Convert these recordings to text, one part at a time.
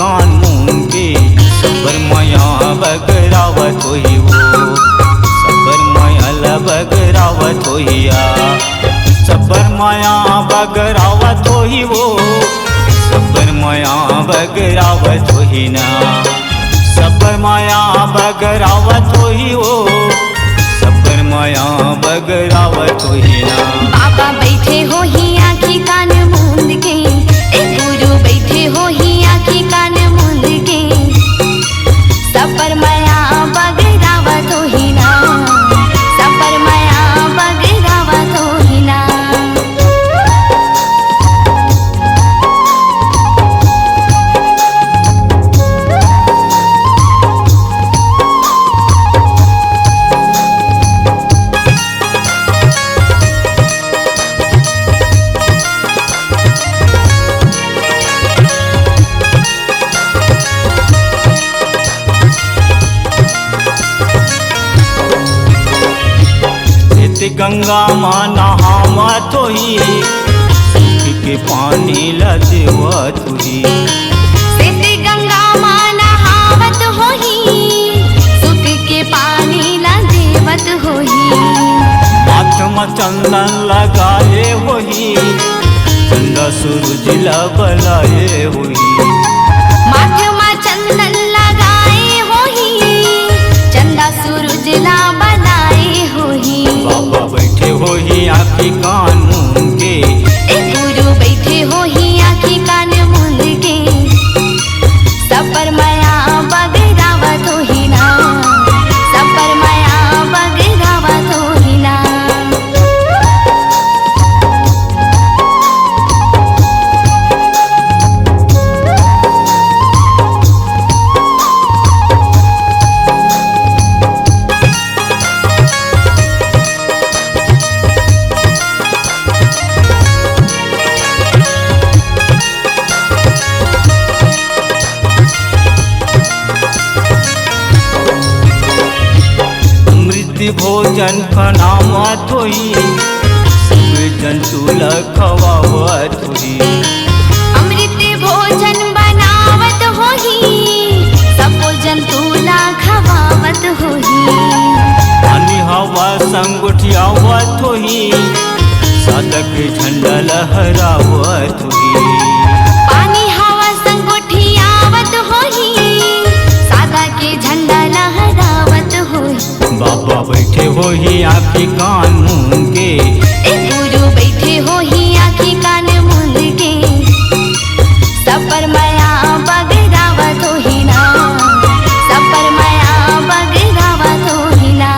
कान मुंगे सबर माया बगरावत होई वो सबर माया बगरावत होइया सबर माया बगरावत होई वो सबर माया बगरावत होई ना सबर माया बगरावत होई वो सबर माया बगरावत होई ना। बाबा बैठे हो ही आँखी कान मूंद के गुरु बैठे हो ही आँखी कान मूंद के सबर माया बगरावत होई ना सबर माया बगरावत होई ना। गंगा माँ नहावत होई सुख के पानी लदेवत होई गंगा माँ नहावत होई सुख के पानी लदेवत होई माथ में चंदन लगाए होई चंदा सूरज बलाए होई माथ में चंदन लगाए होई चंदा सूरज बनाए होई। बाबा बैठे होई आँखी कान मूंगे गुरु बैठे हो ही आँखी कान मूंद के सबर माया बगरावत होई ना सबर माया बगरावत होई ना। भोजन खनावत होई सब जंतु खवावत होई अमृत भोजन बनावत होई सब जंतु खवावत होई पानी हवा संग उठियावत होई साधक झंडा लहरावत होई पानी हवा संग उठियावत होई सादा के झंडा लहरावत होई। बाबा बैठे होई आँखी कान मूंगे गुरु बैठे हो ही आँखी कान मूंद के सबर माया बगरावत होई ना सबर माया बगरावत होई ना।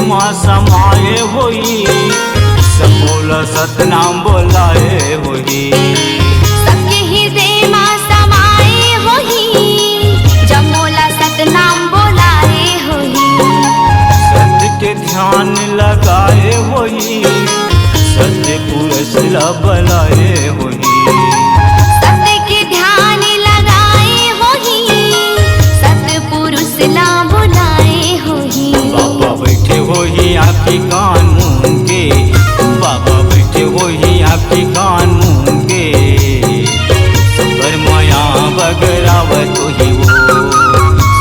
माँ समाये होई सब बोला सतनाम बोलाए होई सबके हृदय माँ समाये होई जब बोला सतनाम बोलाए होई सत्य के ध्यान लगाए होई सत्य पुरुष बलाए होई सत्य के ध्यान लगाए होई सत्य पुरुष बुलाए होई। बाबा बैठे होई आँखी कान मूंगे बाबा बैठे होई आँखी कान मूंगे सबर माया बगरावत होई वो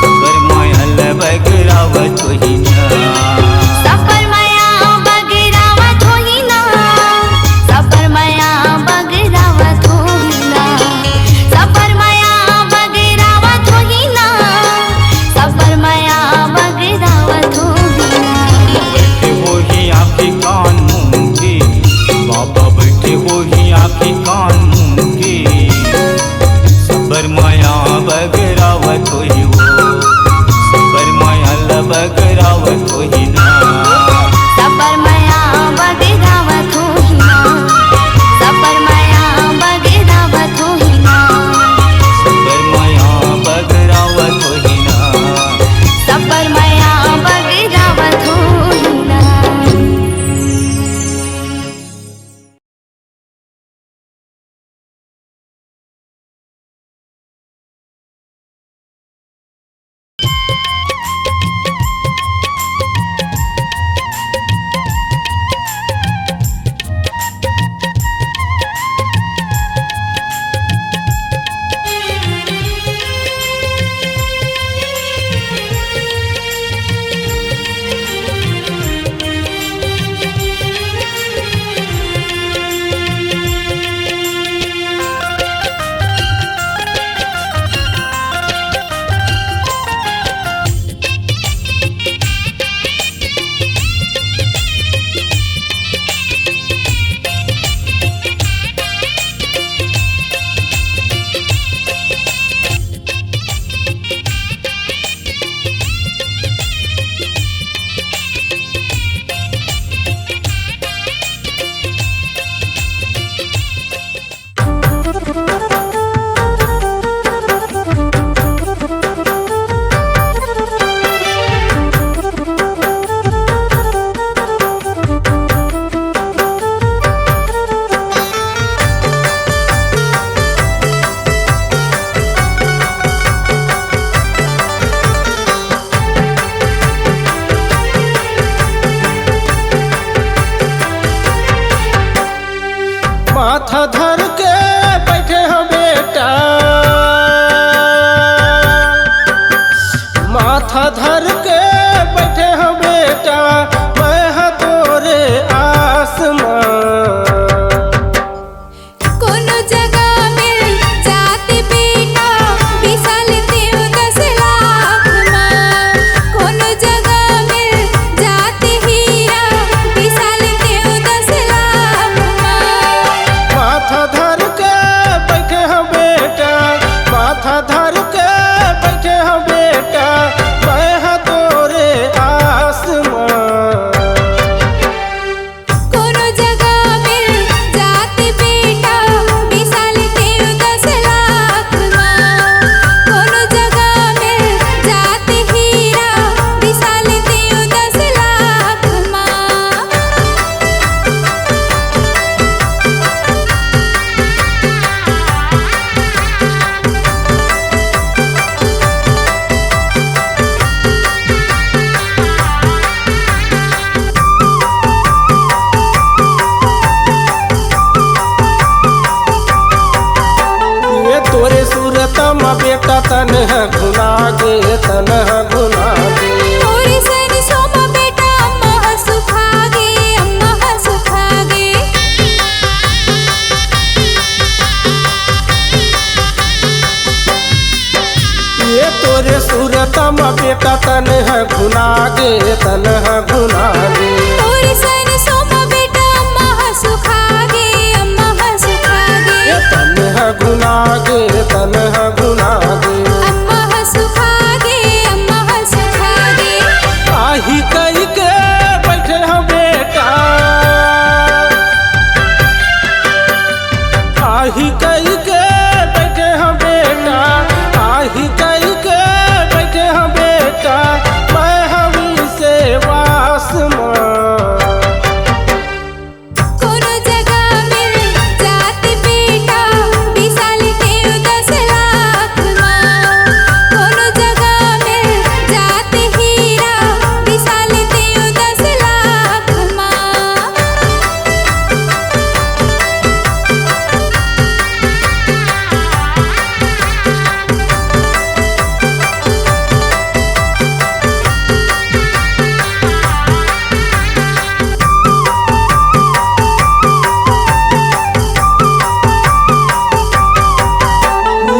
सबर माया बगरावत होई ना सबर माया बगरावत होई ना सबर माया बगरावत होई ना सबर माया बगरावत होई ना सबर माया बगरावत होई ना। बैठे होई आँखी कान मूंगे बाबा बैठे होई आँखी कान मूंगे सबर माया बगरावत होई वो सबर माया बगरावत होई ना सबर माया बगरावत होई ना सबर माया बगरावत होई ना सबर माया बगरावत होई ना। काहे के बैठे हो बेटा मैं हाँ तोरे आस में। कोनो जगह मिल जात बेटा बिसाल तेरे 10 लाख माँ। कोनो जगह मिल जात हीरा बिसाल तेरे 10 लाख माँ। ये तोरे सूरत में बेटा तन है घुना गे तन है घुना गे। तोरे सन सोमा बेटा अम्मा सुखागे अम्मा सुखागे। ये तोरे सूरत में बेटा तन है घुना गे तन है घुना गे। तोरे सन सोमा बेटा अम्मा सुखागे अम्मा सुखागे। ये तन है घुना गे तन है घुना गे। अम्मा सुखागे अम्मा सुखागे। आही कही के बैठे हो बेटा आही कही के बैठे हो बेटा आही कही के बैठे हो बेटा मैं हवी से वास में। कोनो जगह मिल जात बेटा बिसाल तेरे 10 लाख माँ। कोनो जगह मिल जात हीरा बिसाल तेरे 10 लाख माँ।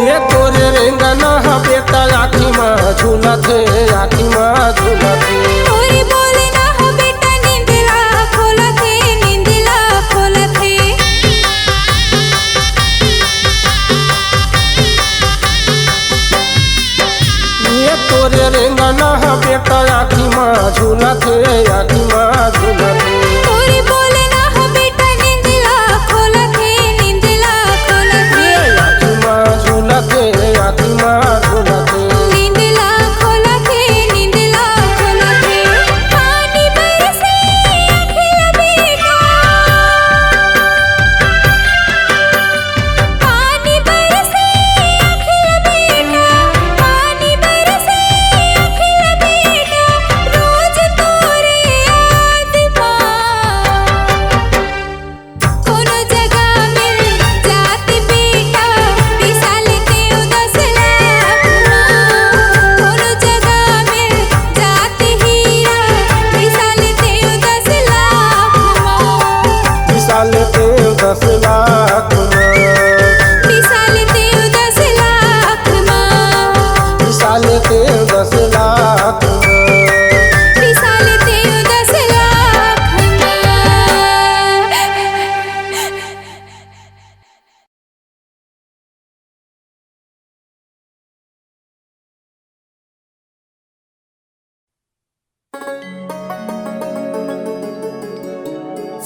ये तोरे रेंगना है बेटा आँखी में झूलत है आँखी में झूलत है। तोरी बोले ना हो बेटा नींदला खोलत है नींदला खोलत है। ये तोरे रेंगना है बेटा आँखी में झूलत है आँखी में झूलत है। तोरी बोले ना हो बेटा नींदला खोलत है नींदला खोलत है। आँखी में झूलत है आँखी में झूलत है। नींदला खोलत है नींदला खोलत है। पानी बरसे अखिल बेटा पानी बरसे अखिल बेटा पानी बरसे अखिल बेटा रोज तोरे याद माँ। कोनो जगह मिल जात बेटा बिसाल तेरे 10 लाख माँ। कोनो जगह मिल जात हीरा बिसाल तेरे 10 लाख माँ। विशाल के 10 लाख में बिसाल तेरे 10 लाख माँ। विशाल के 10 लाख में बिसाल तेरे 10 लाख माँ।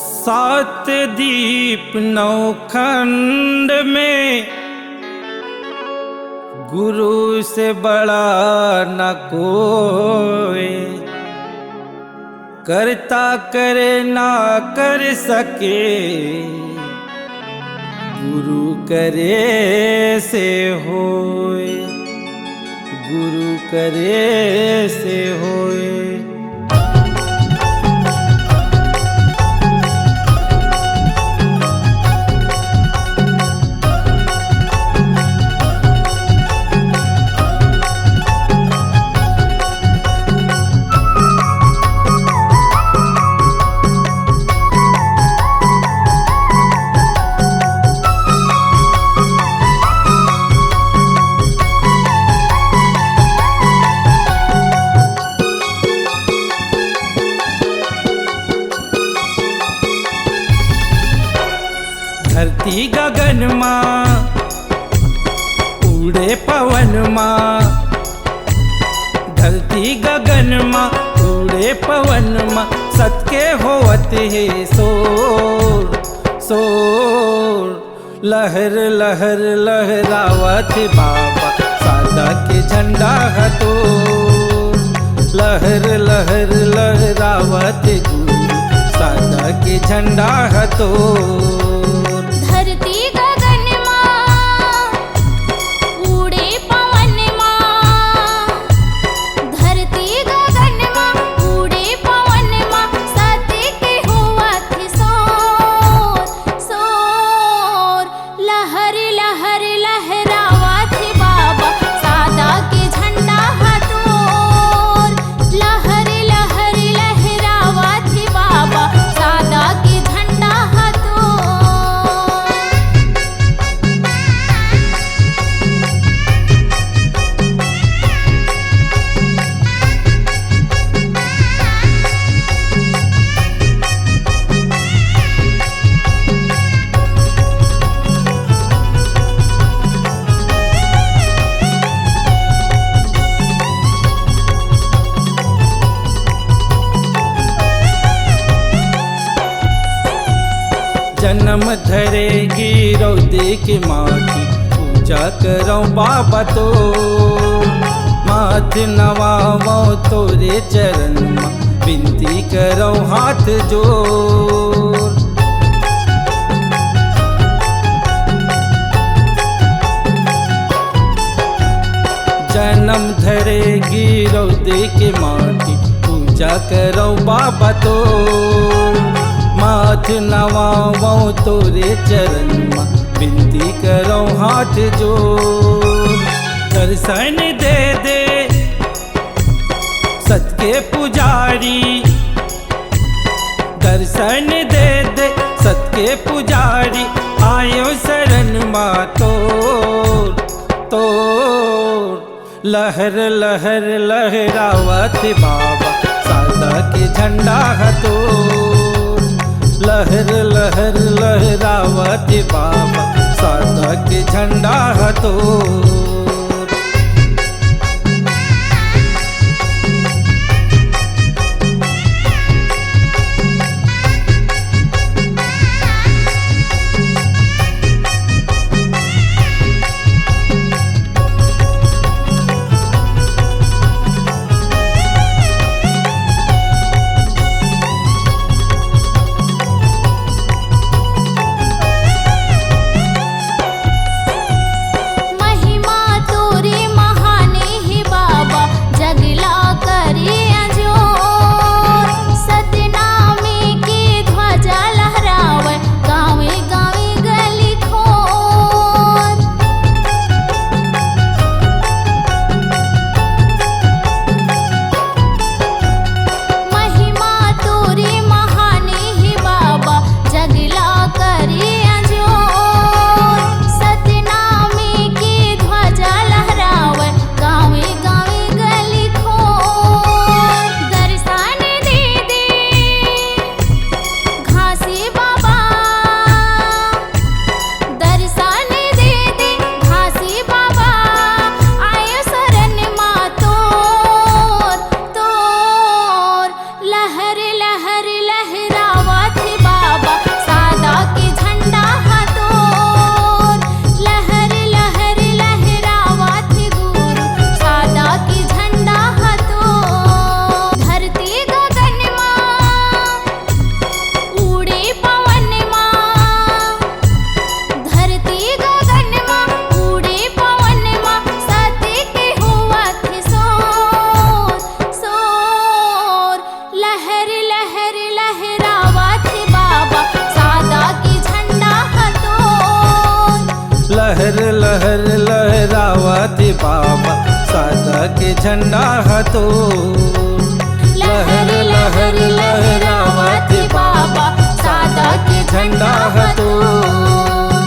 सात दीप नौखंड में गुरु से बड़ा न कोई। करता करे ना कर सके गुरु करे से होए गुरु करे से होए। रहे शोर शोर। लहर लहर लहरावत बाबा सादा के झंडा हथोर। लहर लहर लहरावत गुरु सादा के झंडा हथोर। धरती गगन माँ उड़े पवन माँ, धरती गगन माँ उड़े पवन माँ, सत्य के हुआ थे सोर सोर। लहर लहर लहरावा थे बाबा सादा के झंडा हथोर। लहर लहर लहरावा थे बाबा सादा के झंडा हथोर। जन्म धरेगी रौदे के माटी पूजा करो बाबा तो। माथ नवावो तोरे चरण माँ विनती करो हाथ जोर। जन्म धरेगी रौदे के माटी पूजा करो बाबा तो। माथ नवावो तोरे चरण माँ विनती करो हाथ जोर। दर्शन दे दे सत के पुजारी, दर्शन दे दे सत के पुजारी, आयो शरण माँ तोर तोर। लहर लहर लहरावत बाबा सादा के झंडा हथोर। लहर लहर लहरावत बाबा सादा के झंडा हथोर। महिमा तोरे महाने हे बाबा जगला करे अजोर। सतनामे के ध्वजा लहरावे गावे गावे गली खोर। महिमा तोरे महाने हे बाबा जगला करे अजोर। सतनामे के ध्वजा लहरावे गावे गावे गली खोर। दर्शन दे दे घासी बाबा, दर्शन दे दे घासी बाबा, आयो शरण माँ तोर तोर। लहर लहर लहरावा थे बाबा सादा के झंडा हथोर। लहर लहर लहरावा थे गुरु सादा के झंडा हथोर। धरती गगन माँ उड़े पवन माँ, धरती गगन माँ उड़े पवन माँ, सत्य के हुआ थे सोर सोर। लहर लहर लहरावा थे बाबा सादा के झंडा हथोर। लहर लहर लहरावत बाबा सादा के झंडा हथोर। लहर लहर लहरावत बाबा सादा के झंडा हथोर।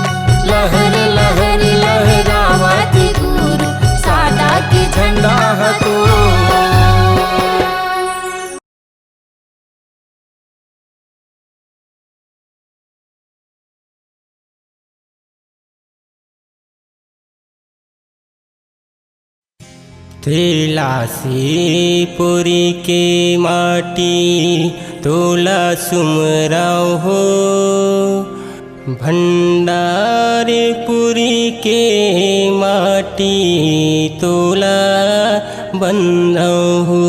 लहर लहर लहरावत गुरु सादा के झंडा हथोर। तेलासीपुरी के माटी तोला सुमराव हो, भंडारपुरी के माटी तोला बंधव हो।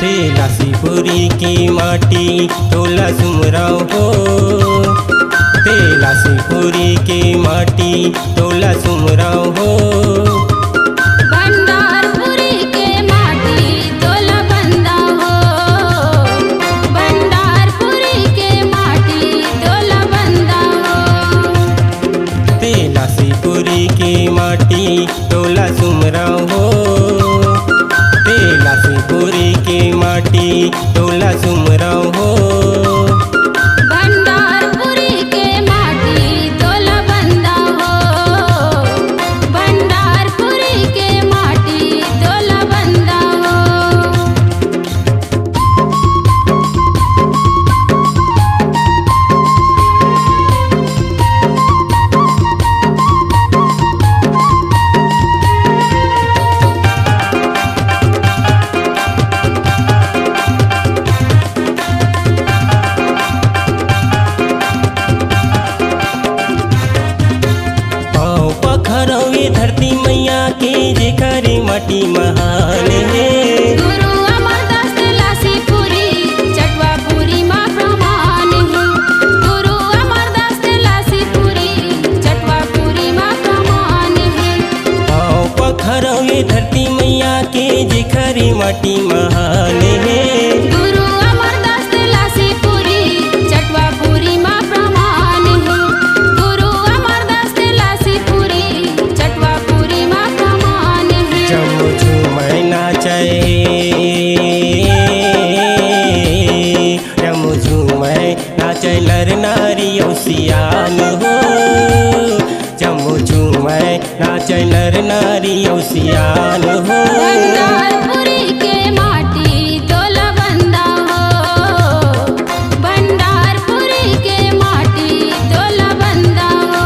तेलासीपुरी की माटी तोला सुमराव हो, तेलासीपुरी की माटी तोला सुमराव हो। भंडारपुरी के माटी तोला बंधव हो, भंडारपुरी के माटी तोला बंधव हो। तेलासीपुरी की माटी तोला सुमराव हो, तेलासीपुरी की माटी तोला सुमराव हो। भंडारपुरी के माटी तोला बंधव हो, भंडारपुरी के माटी तोला बंधव हो। धरती मैया के जेकर माटी महान है। गुरु अमरदास तेलासीपुरी चटवापुरी माँ प्रमाण है, गुरु अमरदास तेलासीपुरी चटवापुरी माँ प्रमाण है। आओ पखरवे धरती मैया के जेकर माटी महान है। गुरु अमरदास तेलासीपुरी चटवापुरी माँ प्रमाण है, गुरु अमरदास तेलासीपुरी चटवापुरी माँ प्रमाण है। जमो झूमै नाचै, जमो झूमै नाचै नर नारी औसियान हो, जमो झूमै नाचै नर नारी औसियान हो। भंडारपुरी के माटी तोला बंधव हो, भंडारपुरी के माटी तोला बंधव हो।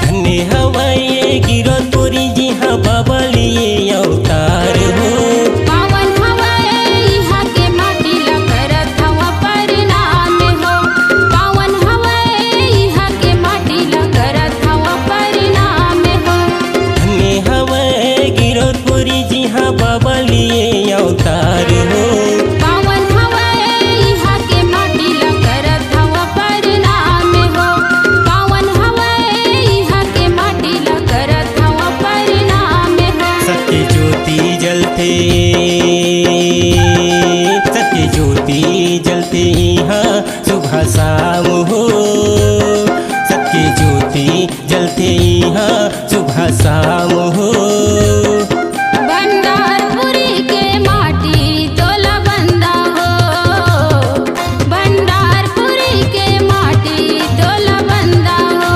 धन्य हवाए गिरधपुरी जी हाँ बाबा लिए अवतार हो। पावन हवाए यहाँ के माटी ला करत हवा परिणाम हो, पावन हवाए यहाँ के माटी ला करत हवा परिणाम हो। धन्य हवाए गिरधपुरी जी हाँ बाबा लिए अवतार हो। पावन हवाए यहाँ के माटी ला करत हवा परिणाम हो, पावन हवाए यहाँ के माटी ला करत हवा परिणाम हो। सत्य ज्योति जलते, सत्य ज्योति जलते यहाँ सुबह शाम हो, सत्य ज्योति जलते यहाँ सुबह शाम हो। भंडारपुरी के माटी तोला बंधव हो, भंडारपुरी के माटी तोला बंधव हो।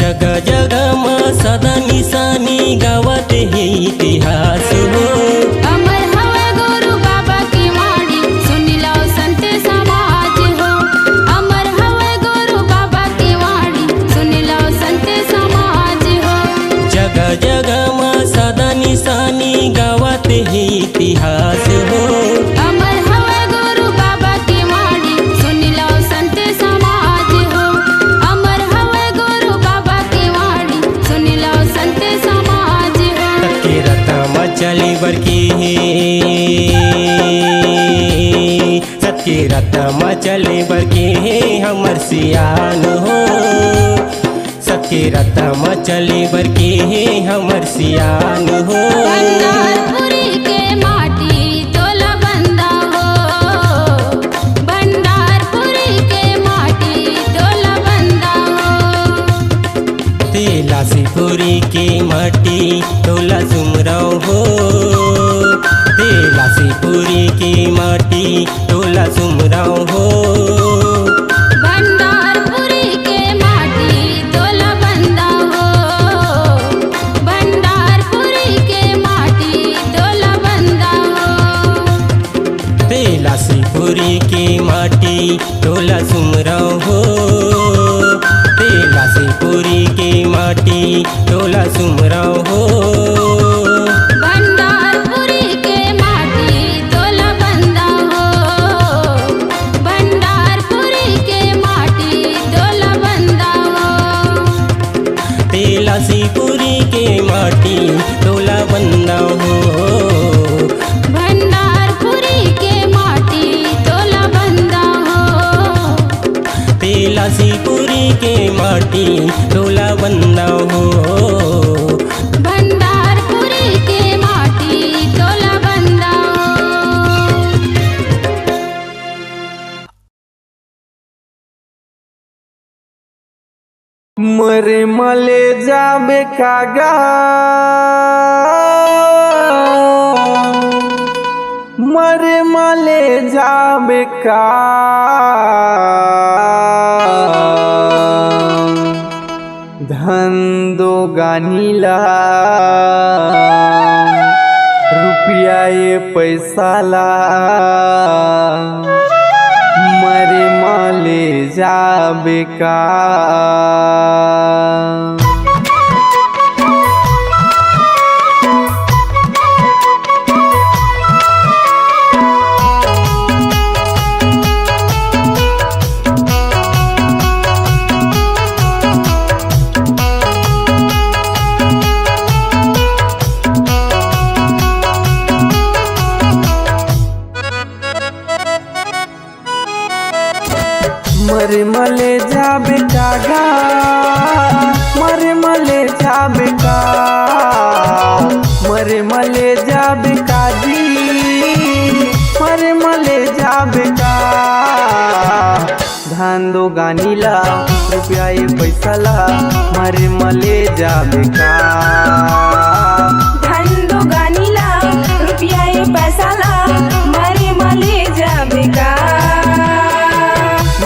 जगह जगह माँ सदा निशानी गावत है इतिहास हो। अमर हवा गुरु बाबा की वाणी सुन लो संत समाज हो, अमर हवा गुरु बाबा की वाणी सुन लो संत समाज हो। जगह जगह माँ सदा निशानी मचली बरकी सबके रत मचली बरकी हमर सियान हो सबके रत मचली बरकी हमर सियान हो। भंडारपुरी के माटी तोला बंदा हो भंडारपुरी के माटी तोला बंदा हो तेलासीपुरी की माटी तोला सुमराव हो तेलासीपुरी की माटी तोला सुमराव हो भंडारपुरी के माटी तोला बंदा हो भंडारपुरी के माटी तोला बंदा हो तेलासीपुरी की माटी तोला सुमराव हो तेलासीपुरी की माटी तोला सुमराव हो भंडारपुरी के माटी तोला बंदा हो भंडारपुरी के माटी तोला बंदा हो तेलासीपुरी की माटी तोला बंदा हो भंडारपुरी के माटी तोला बंदा हो तेलासीपुरी की माटी तोला बंदा हो भंडारपुरी के माटी तोला बंदा हो। मरे मले जाबे कागा मरे मले जाबे का धन दो गानीला रुपया ये पैसा ला मरे मले जाबे का मरे मले जाबे कागा मरे मले जाबे का मरे मले जाबे काजी मरे मले जाबे का धान दो गानीला रुपया ये पैसा ला मरे मले जाबे का धन दो गानीला रुपया ये पैसा ला मरे मले जाबे का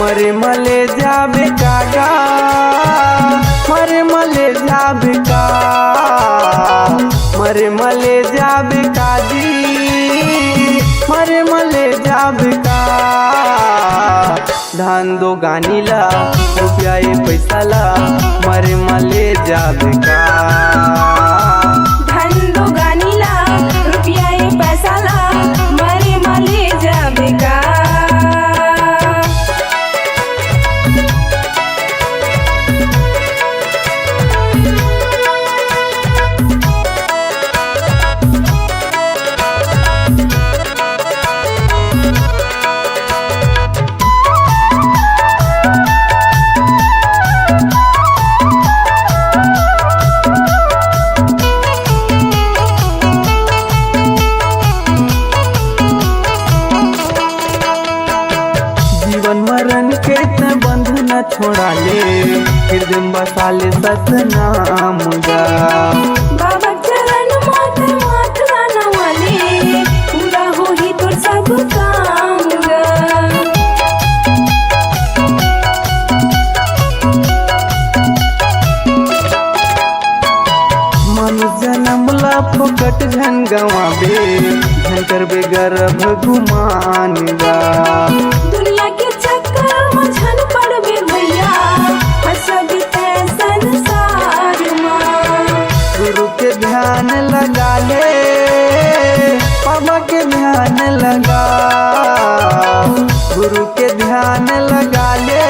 मरे मले जाबे कागा मरे मले जाबे का मरे मले जाबे काजी मरे मले जाबे का धान दो गानीला रुपया ये पैसा ला मरे मले जाबे का धन दो गानीला रुपया ये पैसा ला मरे मले जाबे का छोड़ा ले फिर दिन बसा ले सतनाम गा बाबा चरण माथ माथ गाना वाले पूरा हो ही तो सब काम गा मनुष्य जन्म ला फोकट झन गवाबे झन करबे गर्भ गुमान गा दुनिया के चक्कर में झन पड़बे भैया हसबी ते संसार में गुरु के ध्यान लगा ले बाबा के ध्यान लगा गुरु के ध्यान लगा ले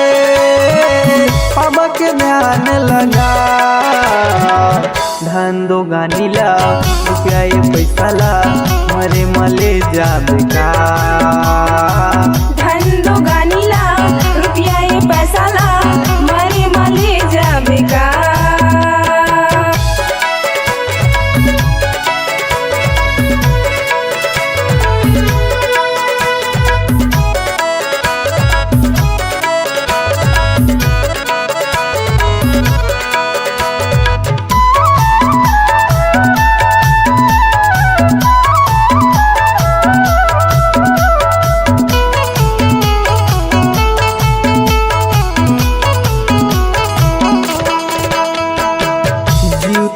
बाबा के ध्यान लगा धान दो गानीला रुपया ये पैसाला मरे मले जाबे का धन दो गानीला रुपया ये पैसाला मरे मले जाबे का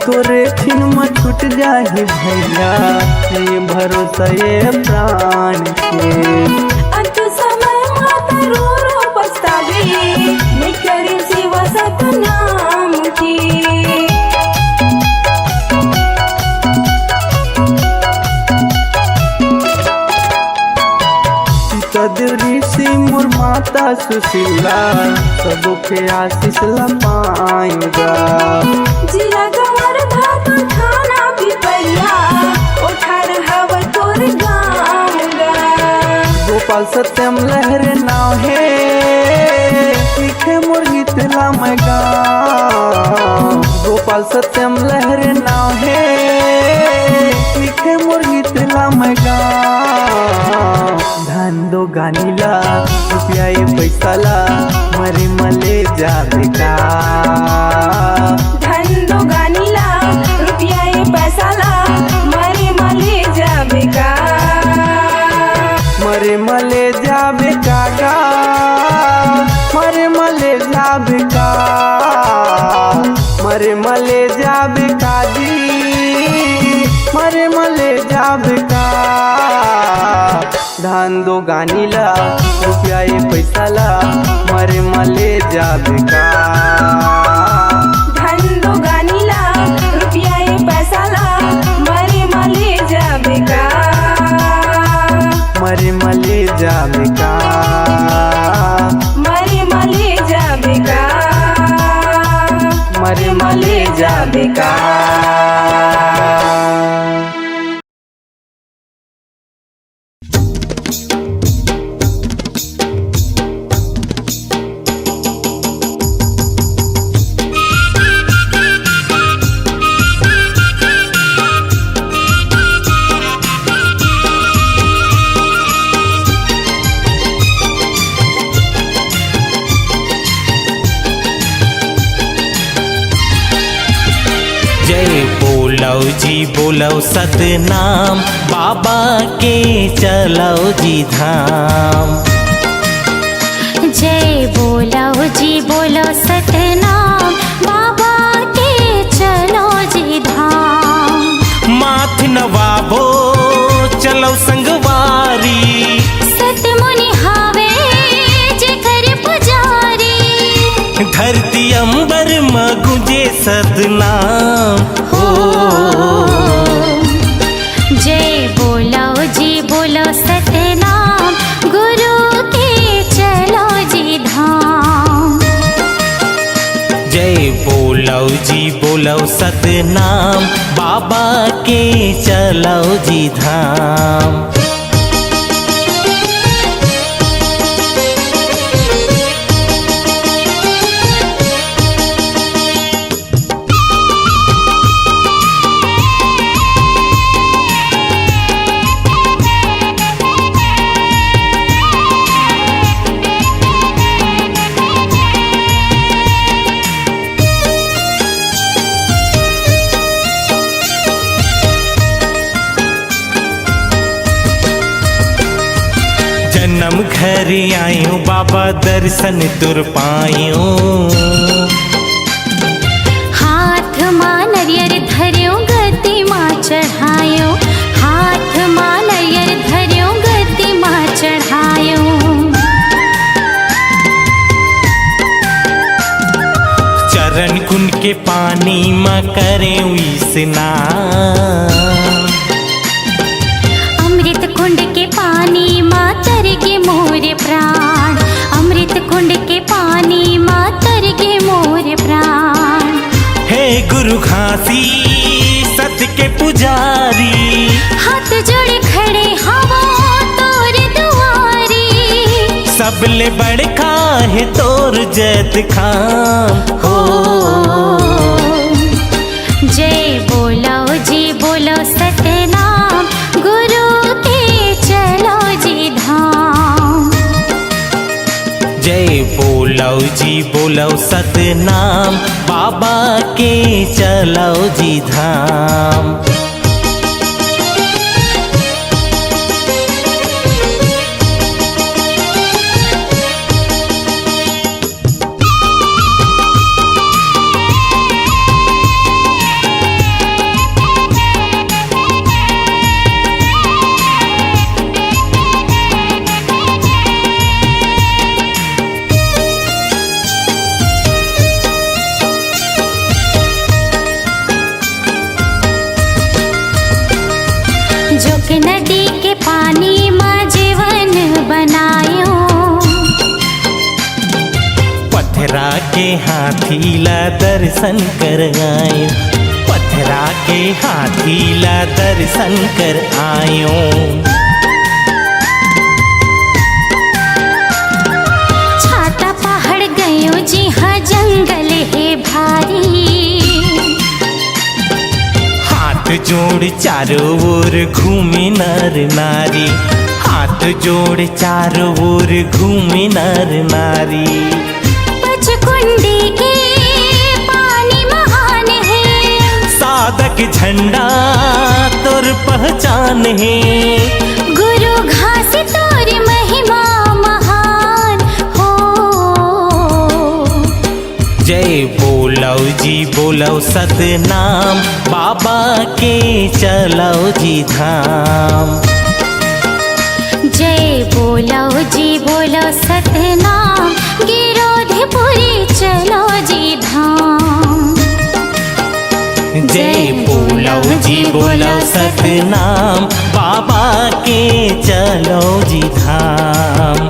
तोरे छिन में छूट जाही भैया ये भरोसा ये प्राण के अंत समय माता रो रो पछतावे मैं करे सेवा सतनाम की कदरी से मोर माता सुशीला सबके आशीष लपाएगा जिला गवर धातु थाना पिपरिया उठार हवा तोर गाऊंगा गोपाल सत्यम लहरे नाव है लिखे मोर गीतला मैं गाँव गोपाल सत्यम लहरे नाव है लिखे मोर गीतला मैं गाँव धान दो गानीला रुपया ये पैसाला मरे मले जाबे का धन दो गानीला रुपया ये पैसाला मरे मले जाबे का मरे मले जाबे का मरे मले जाबे का मरे मले जाबे का जी मरे मले जाबे का धान दो गानीला रुपया ये पैसाला मरे मले जाबे का धन दो गानीला रुपया ये पैसाला मरे मले जाबे का मरे मले जाबे का मरे मले जाबे का मरे मले जाबे का जी बोलो सतनाम बाबा के चलो जी धाम जय बोलो जी बोलो सतनाम बाबा के चलो जी धाम माथ नवाबो चलो संगवारी सतमुनि हावे जे कर पुजारी धरती अंबर मगुजे सतनाम जय बोलो जी बोलो सतनाम गुरु के चलो जी धाम जय बोलो जी बोलो सतनाम बाबा के चलो जी धाम जन्म घर आयो बाबा दर्शन तुर पायो हाथ मां नरियर धर्यो गति मां चढ़ायो हाथ मां नरियर धर्यो गति मां चढ़ायो चरण कुंड के पानी मां करे स्नान अमृत कुंड के पानी मां तरगे मोर प्राण अमृत कुंड के पानी मां तरगे मोर प्राण हे गुरु घासी पुजारी, हाथ जोड़ खड़े हवा तोर दुआरी। सबले बड़का है तोर जैत खाम हो। जय बोलो जी बोलो सतनाम, गुरु के चलो जी धाम। जय बोलो जी बोलो सतनाम, बाबा के चलो जी धाम। जोक नदी के पानी में जीवन बनायो, पथरा के हाथी ला दर्शन कर आए, पथरा के हाथी ला दर्शन कर आयो। छाता पहाड़ गयो जी हाँ जंगल है भारी। हाथ जोड़ चारों ओर घूमे नर नारी, हाथ जोड़ चारों ओर घूमे नर नारी। पचकुंडी के पानी महान है, साधक झंडा तोर पहचान है। गुरु घास तोर महिमा महान हो। जय बोलो जी बोलो सतनाम, बाबा के चलो जी धाम। जय बोलो जी बोलो सतनाम, गिरोधपुरी चलो जी धाम। जय बोलो जी बोलो सतनाम, बाबा के चलो जी धाम।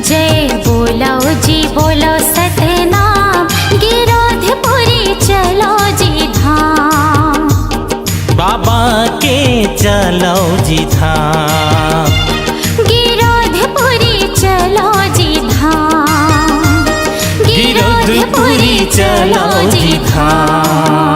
जय बोलो जी बोलो सतनाम, गिरोधपुरी चलो जी धाम। बाबा के चलो जी धाम। गिरोधपुरी चलो जी धाम। गिरोधपुरी चलो जी धाम।